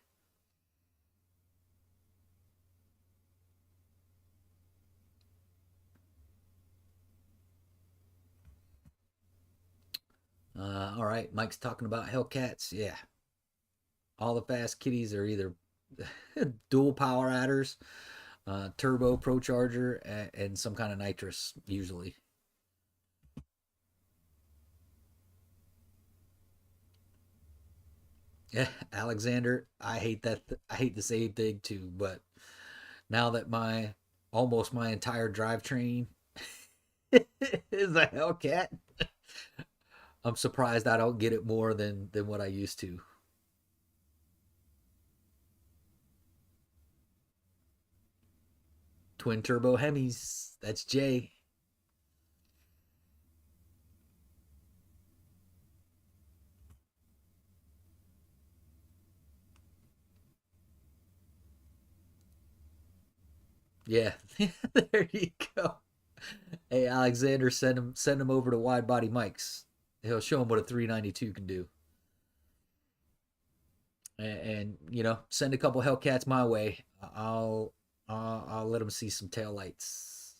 All right, Mike's talking about Hellcats. Yeah, all the fast kitties are either dual power adders, turbo pro charger, and some kind of nitrous usually. Yeah, Alexander, I hate that. I hate the same thing too. But now that my almost my entire drivetrain is a Hellcat, I'm surprised I don't get it more than what I used to. Twin turbo Hemis. That's Jay. Yeah, there you go. Hey Alexander, send him over to Wide Body Mike's. He'll show him what a 392 can do. And send a couple Hellcats my way. I'll let him see some tail lights.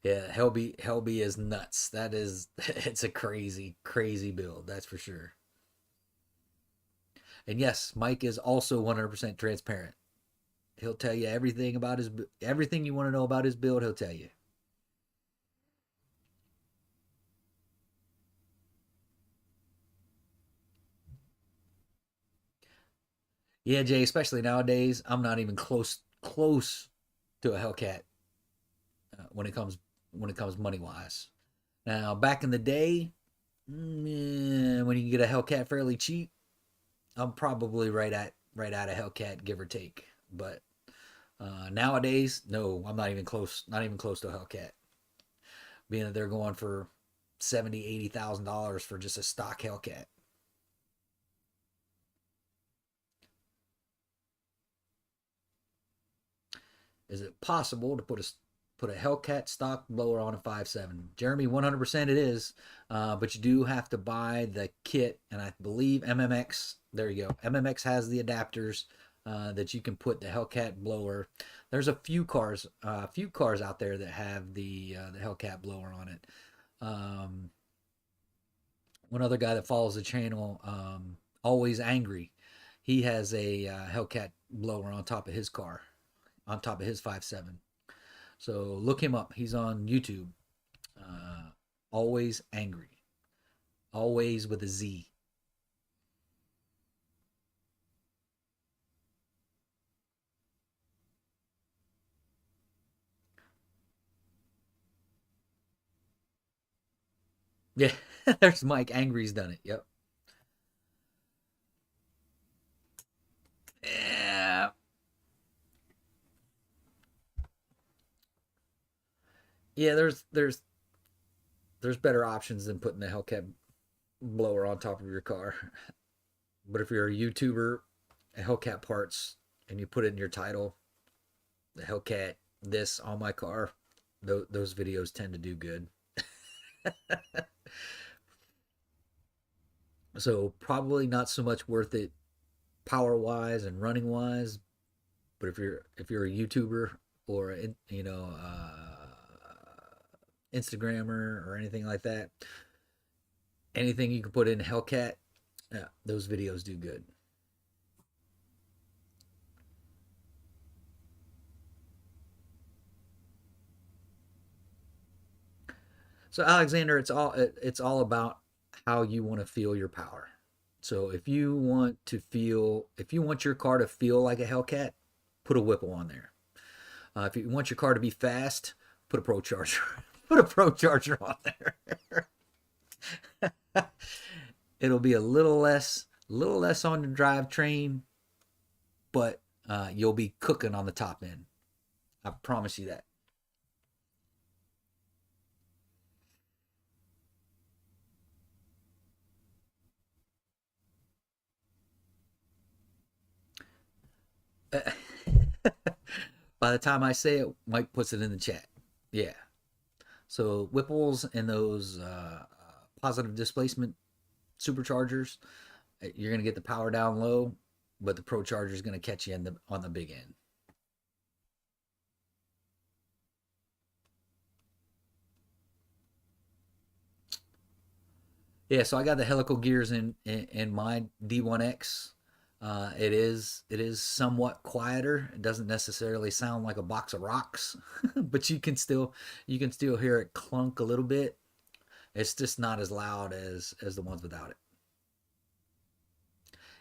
Yeah, Helby is nuts. That is it's a crazy crazy build. That's for sure. And yes, Mike is also 100% transparent. He'll tell you everything you want to know about his build. He'll tell you. Yeah, Jay. Especially nowadays, I'm not even close to a Hellcat when it comes money wise. Now, back in the day, when you can get a Hellcat fairly cheap, I'm probably right at a Hellcat, give or take. But nowadays, no, I'm not even close. Not even close to a Hellcat. Being that they're going for 70, $80,000 for just a stock Hellcat. Is it possible to put a Hellcat stock blower on a 5.7? Jeremy, 100% it is, but you do have to buy the kit, and I believe MMX. There you go. MMX has the adapters that you can put the Hellcat blower. There's a few cars out there that have the Hellcat blower on it. Um, One other guy that follows the channel, always angry. He has a Hellcat blower on top of his car, on top of his 5.7. So look him up. He's on YouTube. Uh, Always angry. Always with a Z. Yeah, there's Mike. Angry's done it. Yep. Yeah. Yeah. There's better options than putting the Hellcat blower on top of your car. But if you're a YouTuber, a Hellcat parts, and you put it in your title, the Hellcat this on my car, those videos tend to do good. So probably not so much worth it power wise and running wise. But if you're a YouTuber or Instagrammer or anything like that, anything you can put in Hellcat, yeah, those videos do good. So Alexander, it's all about how you want to feel your power. So if you want your car to feel like a Hellcat, put a Whipple on there. If you want your car to be fast, put a Pro Charger. Put a Pro Charger on there. It'll be a little less on the drivetrain, but you'll be cooking on the top end. I promise you that. By the time I say it, Mike puts it in the chat. Yeah. So Whipples and those positive displacement superchargers, you're gonna get the power down low, but the Pro Charger is gonna catch you in the on the big end. Yeah, so I got the helical gears in my D1X. It is somewhat quieter. It doesn't necessarily sound like a box of rocks, but you can still hear it clunk a little bit. It's just not as loud as the ones without it.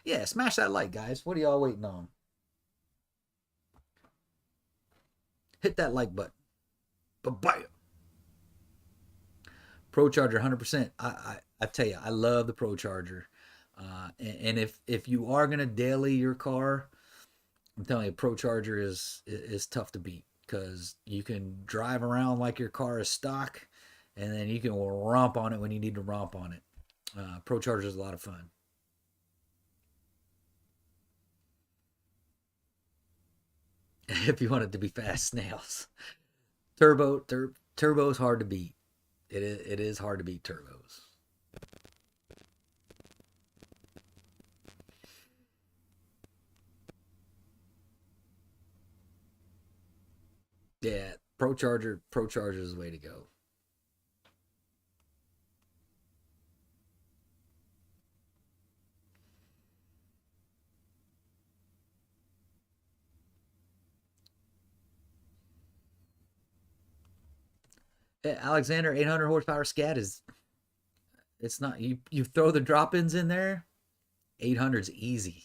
Yeah, smash that like, guys. What are y'all waiting on? Hit that like button. Bye. Pro Charger, 100%. I tell you, I love the Pro Charger. And if you are gonna daily your car, I'm telling you, Pro Charger is tough to beat because you can drive around like your car is stock, and then you can romp on it when you need to romp on it. Pro Charger is a lot of fun. If you want it to be fast, snails. Turbo is hard to beat. It is hard to beat turbos. Yeah, Pro Charger is the way to go. Yeah, Alexander 800 horsepower Scat is it's not you throw the drop ins in there. 800's easy.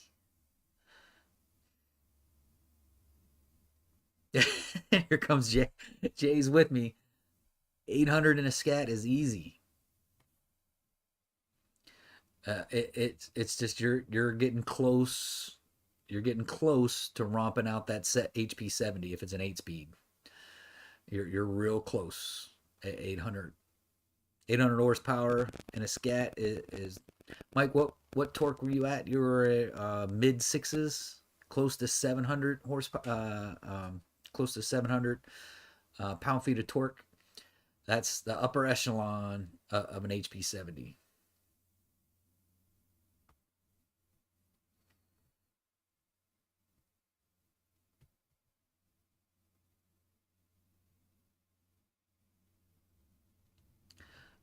Here comes Jay. Jay's with me. 800 in a Scat is easy. It's just you're getting close. You're getting close to romping out that set HP 70 if it's an 8 speed. You're real close at 800. 800 horsepower in a Scat is Mike. What torque were you at? You were at mid sixes, close to 700 horsepower, close to 700 pound feet of torque. That's the upper echelon of an HP 70.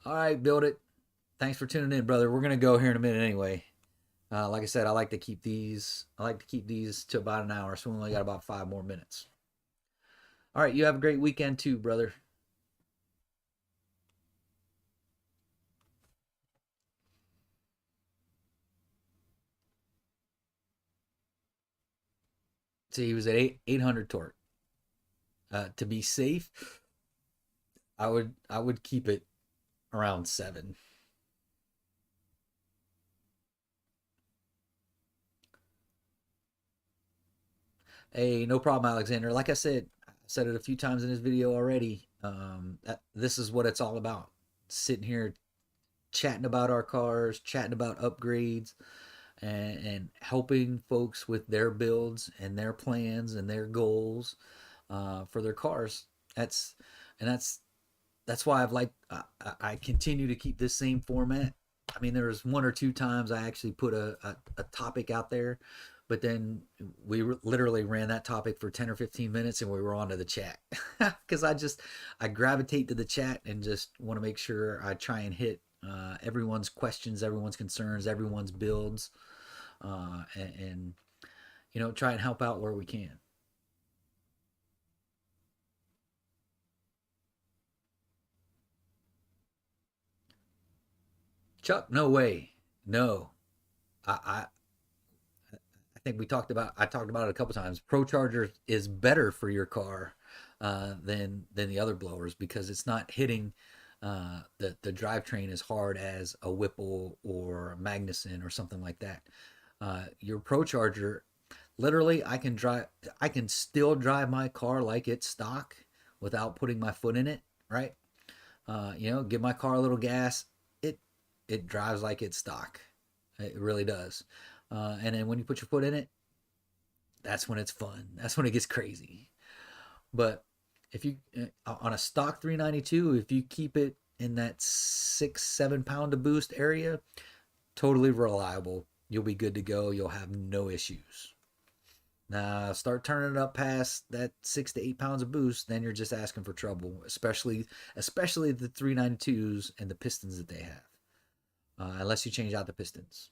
All right, build it. Thanks for tuning in, brother. We're gonna go here in a minute anyway. Like I said, I like to keep these. I like to keep these to about an hour, so we only got about 5 more minutes. All right, you have a great weekend too, brother. See, he was at 800 torque. To be safe, I would keep it around 7. Hey, no problem, Alexander. Like I said it a few times in this video already. This is what it's all about. Sitting here chatting about our cars, chatting about upgrades, and helping folks with their builds and their plans and their goals for their cars. That's and that's why I continue to keep this same format. I mean, there was one or two times I actually put a topic out there, but then we literally ran that topic for 10 or 15 minutes and we were on to the chat because I gravitate to the chat and just want to make sure I try and hit everyone's questions, everyone's concerns, everyone's builds, and try and help out where we can. Chuck, no way, no. I think I talked about it a couple times. Pro Charger is better for your car than the other blowers because it's not hitting the drivetrain as hard as a Whipple or a Magnuson or something like that. Your Pro Charger, Literally, I can still drive my car like it's stock without putting my foot in it, right? Give my car a little gas. It it drives like it's stock. It really does. And then when you put your foot in it, that's when it's fun. That's when it gets crazy. But if you on a stock 392, if you keep it in that 6-7 pound to boost area, totally reliable. You'll be good to go. You'll have no issues. Now start turning it up past that 6 to 8 pounds of boost, then you're just asking for trouble. Especially the 392s and the pistons that they have, unless you change out the pistons.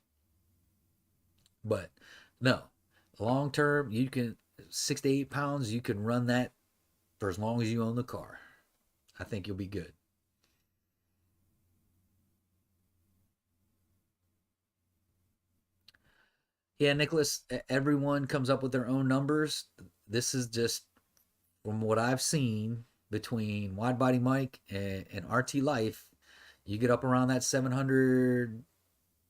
But no, long term, you can 6 to 8 pounds. You can run that for as long as you own the car. I think you'll be good. Yeah, Nicholas. Everyone comes up with their own numbers. This is just from what I've seen between Wide Body Mike and RT Life. You get up around that 700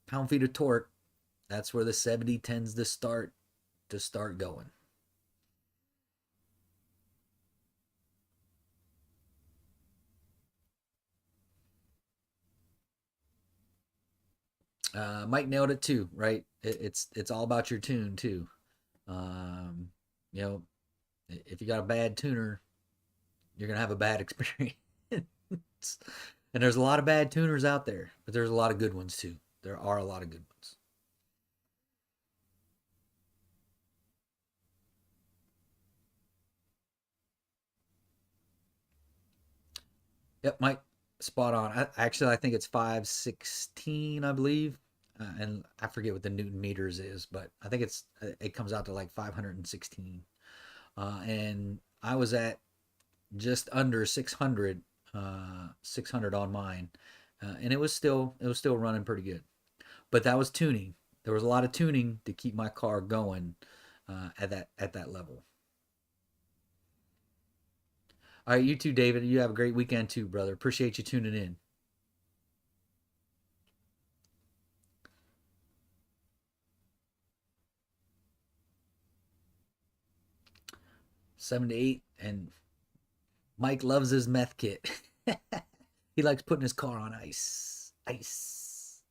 pound-feet of torque. That's where the 70 tends to start going. Mike nailed it too, right? It's all about your tune too. Um, you know, if you got a bad tuner, you're gonna have a bad experience. And there's a lot of bad tuners out there, but there's a lot of good ones too. There are a lot of good ones. Yep, Mike, spot on. I think it's 516, I believe, and I forget what the Newton meters is, but I think it comes out to like 516. And I was at just under 600, 600 on mine, and it was still running pretty good. But that was tuning. There was a lot of tuning to keep my car going at that level. All right, you too, David. You have a great weekend too, brother. Appreciate you tuning in. 7 to 8, and Mike loves his meth kit. He likes putting his car on ice. Ice.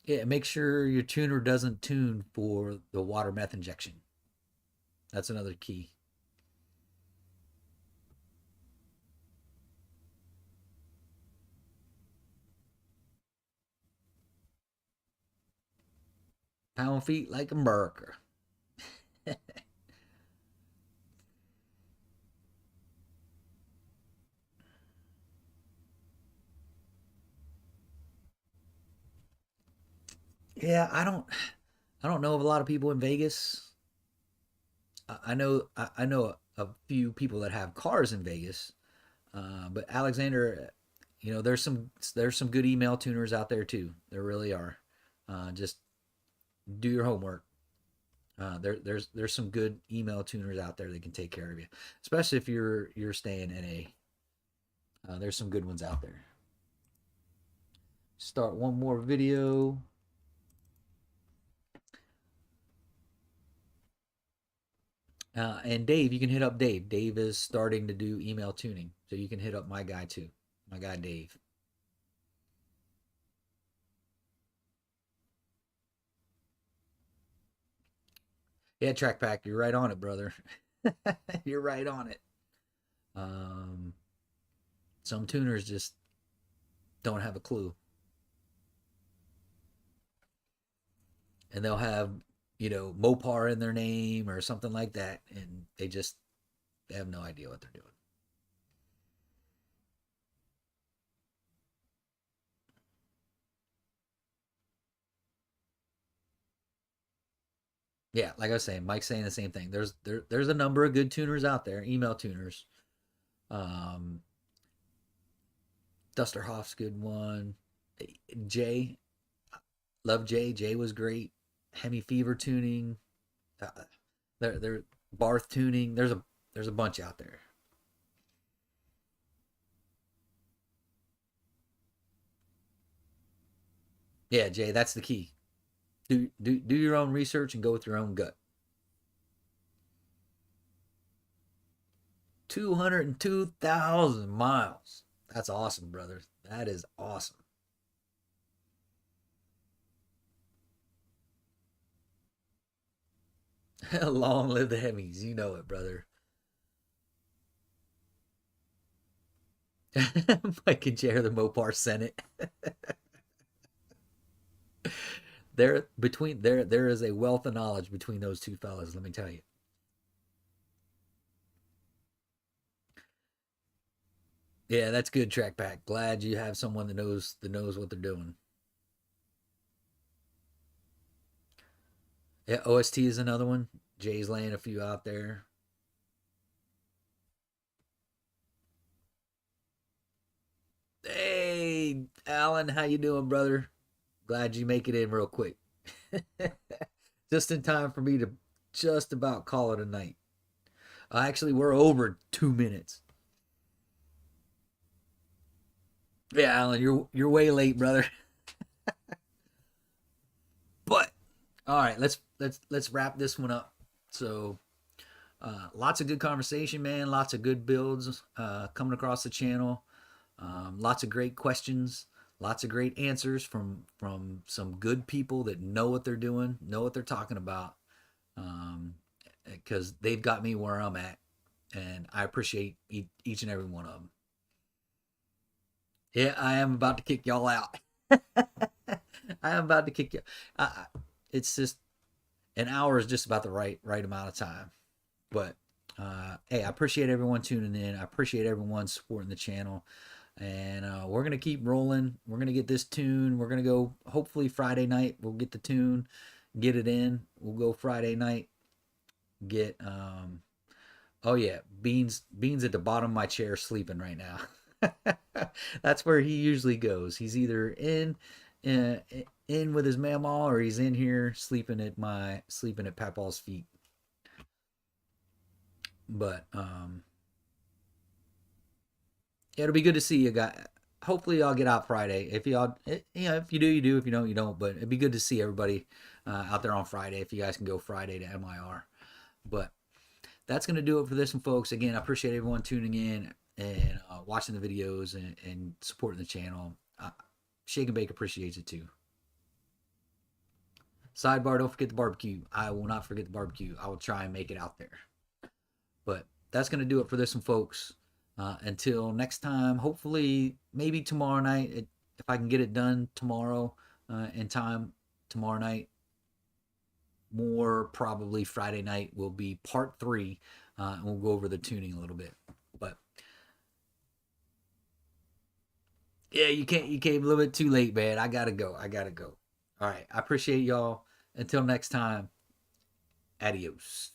Yeah, make sure your tuner doesn't tune for the water meth injection. That's another key. Pound feet like America. Yeah, I don't know of a lot of people in Vegas. I know a few people that have cars in Vegas. But Alexander, there's some good email tuners out there too. There really are. Just do your homework. There's some good email tuners out there that can take care of you, especially if you're staying in a. There's some good ones out there. Start one more video. And Dave, you can hit up Dave. Dave is starting to do email tuning, so you can hit up my guy too. My guy Dave. Yeah, track pack. You're right on it, brother. You're right on it. Um, some tuners just don't have a clue, and they'll have Mopar in their name or something like that, and they have no idea what they're doing. Yeah, like I was saying, Mike's saying the same thing. There's a number of good tuners out there, email tuners. Um, Dusterhoff's good one. Jay, love Jay. Jay was great. Hemi Fever tuning. Uh, they're Barth tuning. There's a bunch out there. Yeah, Jay, that's the key. Do your own research and go with your own gut. 202,000 miles. That's awesome, brother. That is awesome. Long live the Hemis. You know it, brother. Mike and Chair, the Mopar Senate. There is a wealth of knowledge between those two fellas, let me tell you. Yeah, that's good, track pack. Glad you have someone that knows what they're doing. Yeah, OST is another one. Jay's laying a few out there. Hey, Alan, how you doing, brother? Glad you make it in real quick. Just in time for me to just about call it a night. Actually, we're over 2 minutes. Yeah, Alan, you're way late, brother. But all right, let's wrap this one up. So, lots of good conversation, man. Lots of good builds coming across the channel. Lots of great questions. Lots of great answers from some good people that know what they're doing, know what they're talking about. Because they've got me where I'm at, and I appreciate each and every one of them. Yeah, I am about to kick y'all out. I am about to kick you. It's just an hour is just about the right amount of time. But hey, I appreciate everyone tuning in. I appreciate everyone supporting the channel. And we're gonna keep rolling. We're gonna get this tune. We're gonna go. Hopefully Friday night we'll get the tune, get it in. We'll go Friday night. Get oh yeah, Beans at the bottom of my chair sleeping right now. That's where he usually goes. He's either uh, in with his mamaw or he's in here sleeping at Papaw's feet. But yeah, it'll be good to see you guys. Hopefully, y'all get out Friday. If y'all, if you do, you do. If you don't, you don't. But it'd be good to see everybody out there on Friday. If you guys can go Friday to MIR. But that's gonna do it for this one, folks. Again, I appreciate everyone tuning in and watching the videos and supporting the channel. Shake and Bake appreciates it too. Sidebar: don't forget the barbecue. I will not forget the barbecue. I will try and make it out there. But that's gonna do it for this one, folks. Until next time, hopefully, maybe tomorrow night, if I can get it done tomorrow in time, tomorrow night, more probably Friday night will be part 3, and we'll go over the tuning a little bit. But yeah, you came a little bit too late, man. I gotta go. All right, I appreciate y'all. Until next time, adios.